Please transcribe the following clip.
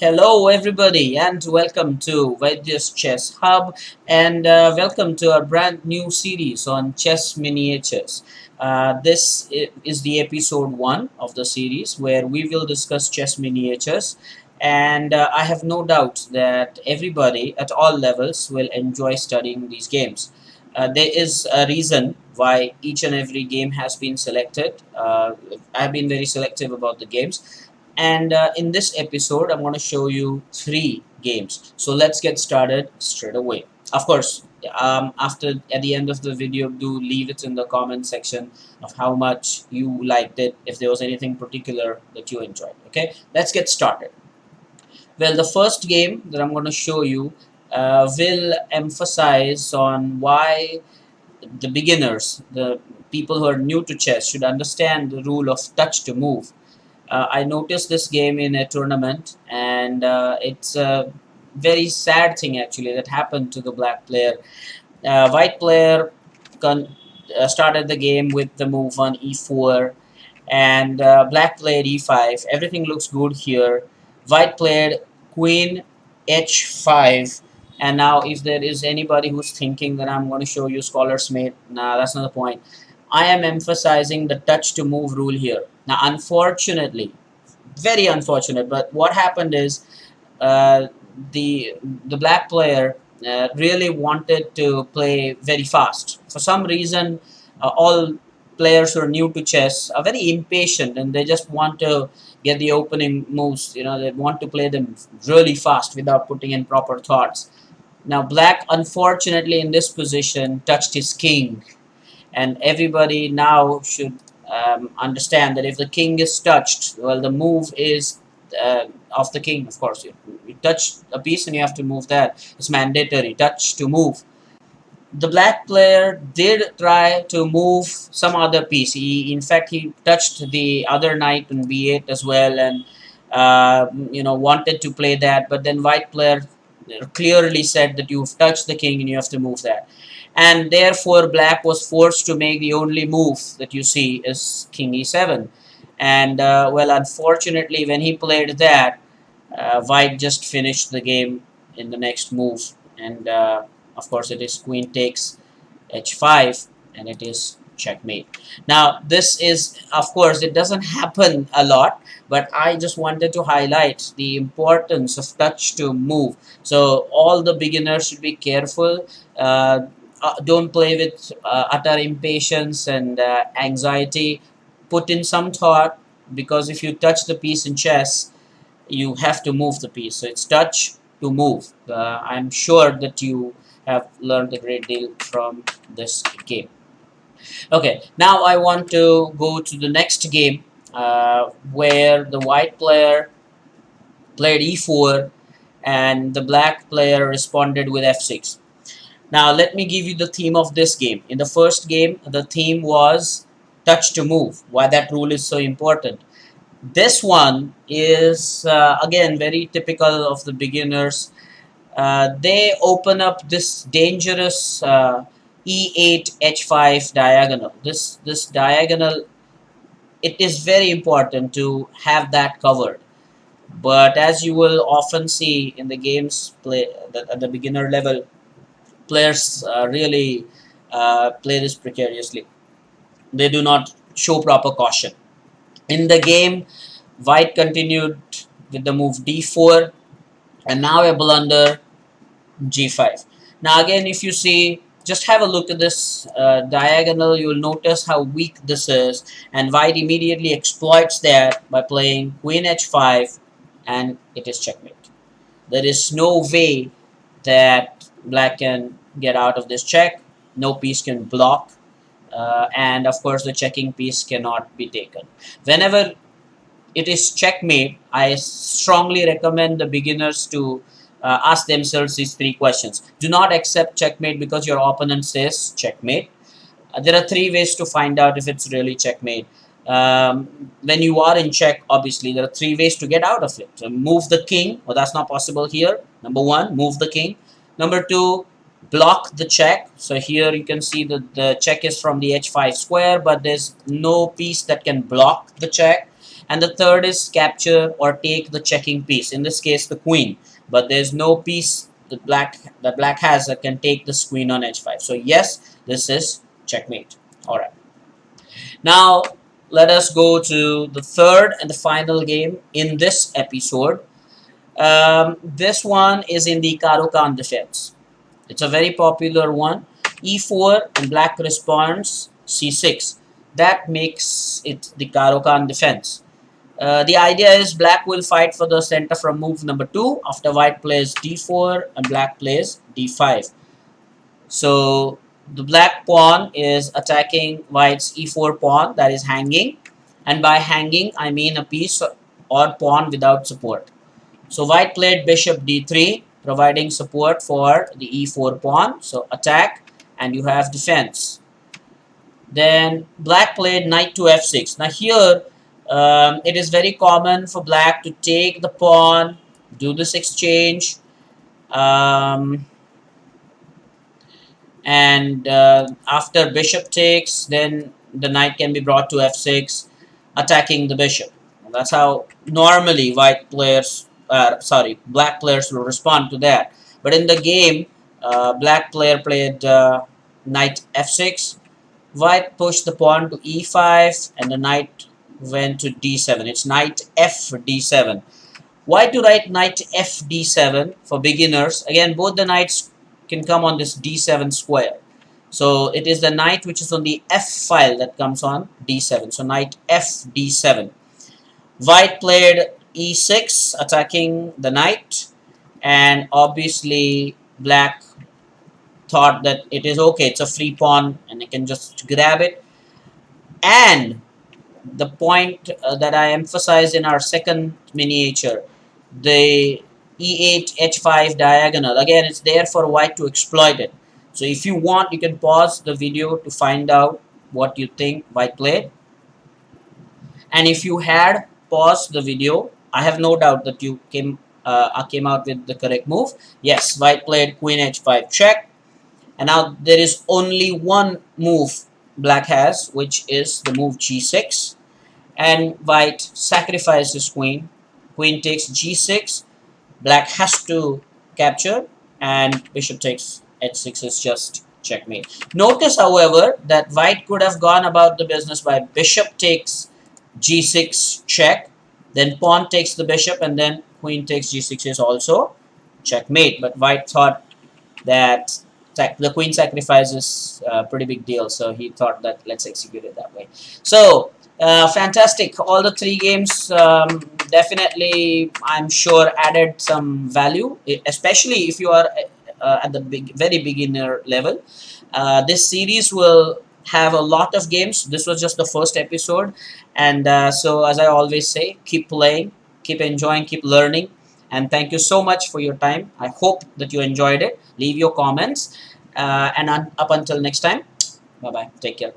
Hello, everybody, and welcome to Vaidya's Chess Hub, and welcome to our brand new series on chess miniatures. This is the episode 1 of the series where we will discuss chess miniatures, and I have no doubt that everybody at all levels will enjoy studying these games. There is a reason why each and every game has been selected. I've been very selective about the games, and in this episode I'm going to show you 3 games, so let's get started straight away. Of course, after at the end of the video, do leave it in the comment section of how much you liked it, if there was anything particular that you enjoyed. Okay, let's get started. Well, the first game that I'm going to show you will emphasize on why the beginners, the people who are new to chess, should understand the rule of touch to move. I noticed this game in a tournament, and it's a very sad thing actually that happened to the black player. White player started the game with the move on e4, and black played e5. Everything looks good here. White played queen h5, and now if there is anybody who's thinking that I'm going to show you scholar's mate, nah, that's not the point. I am emphasizing the touch to move rule here. Now, unfortunately, very unfortunate, but what happened is uh, the black player really wanted to play very fast. For some reason, all players who are new to chess are very impatient, and they just want to get the opening moves. They want to play them really fast without putting in proper thoughts. Now, black, unfortunately, in this position, touched his king, and everybody now should understand that if the king is touched, well, the move is of the king. Of course, you touch a piece and you have to move that. It's mandatory, touch to move. The black player did try to move some other piece. In fact, he touched the other knight on b8 as well, and wanted to play that. But then white player clearly said that you've touched the king and you have to move that, and therefore black was forced to make the only move that you see is king e7. And well, unfortunately, when he played that, white just finished the game in the next move, and of course it is queen takes h5, and it is checkmate. Now, this is, of course, it doesn't happen a lot, but I just wanted to highlight the importance of touch to move. So all the beginners should be careful. Don't play with utter impatience and anxiety. Put in some thought, because if you touch the piece in chess, you have to move the piece. So it's touch to move. I'm sure that you have learned a great deal from this game. Okay, now I want to go to the next game, where the white player played e4 and the black player responded with f6. Now let me give you the theme of this game. In the first game, the theme was touch to move. Why that rule is so important. This one is again very typical of the beginners. They open up this dangerous e8 h5 diagonal. This diagonal, it is very important to have that covered. But as you will often see in the games play at the beginner level, players really play this precariously. They do not show proper caution. In the game, white continued with the move d4, and now a blunder g5. Now again, if you see, just have a look at this diagonal, you will notice how weak this is, and white immediately exploits that by playing queen h5, and it is checkmate. There is no way that black can get out of this check. No piece can block, and of course the checking piece cannot be taken. Whenever it is checkmate, I strongly recommend the beginners to ask themselves these 3 questions. Do not accept checkmate because your opponent says checkmate. There are 3 ways to find out if it's really checkmate. When you are in check, obviously there are 3 ways to get out of it. So move the king. Well, that's not possible here. Number 1, move the king. Number 2, block the check. So here you can see that the check is from the h5 square, but there's no piece that can block the check. and the third is capture or take the checking piece, in this case the queen, but there's no piece that black has that can take this queen on h5. So yes, this is checkmate. All right, now let us go to the third and the final game in this episode. This one is in the Caro-Kann defense. It's a very popular one. E4 and black responds c6. That makes it the Caro-Kann defense. The idea is black will fight for the center from move number 2 after white plays d4 and black plays d5. So the black pawn is attacking white's e4 pawn that is hanging, and by hanging I mean a piece or pawn without support. So white played bishop d3, providing support for the e4 pawn. So attack, and you have defense. Then black played knight to f6. Now here, it is very common for black to take the pawn, do this exchange, um, and after bishop takes, then the knight can be brought to f6, attacking the bishop. That's how normally black players will respond to that. But in the game, black player played knight f6, white pushed the pawn to e5, and the knight went to d7. It's knight f d7. Why to write knight f d7 for beginners? Again, both the knights can come on this d7 square. So it is the knight which is on the f file that comes on d7. So knight f d7. White played e6, attacking the knight, and obviously black thought that it is okay, it's a free pawn and I can just grab it. And the point that I emphasized in our second miniature, the e8 h5 diagonal, again it's there for white to exploit it. So if you want, you can pause the video to find out what you think white played. And if you had paused the video, I have no doubt that you came out with the correct move. Yes, white played queen h5 check, and now there is only one move black has, which is the move g6, and white sacrifices queen. Queen takes g6, black has to capture, and bishop takes h6 is just checkmate. Notice, however, that white could have gone about the business by bishop takes g6 check, then pawn takes the bishop, and then queen takes g6 is also checkmate. But white thought that the queen sacrifice is a pretty big deal, so he thought that let's execute it that way. So fantastic. All the three games definitely, I'm sure, added some value, especially if you are at the very beginner level. This series will have a lot of games. This was just the first episode, and so as I always say, keep playing, keep enjoying, keep learning, and thank you so much for your time. I hope that you enjoyed it. Leave your comments, and up until next time, bye bye, take care.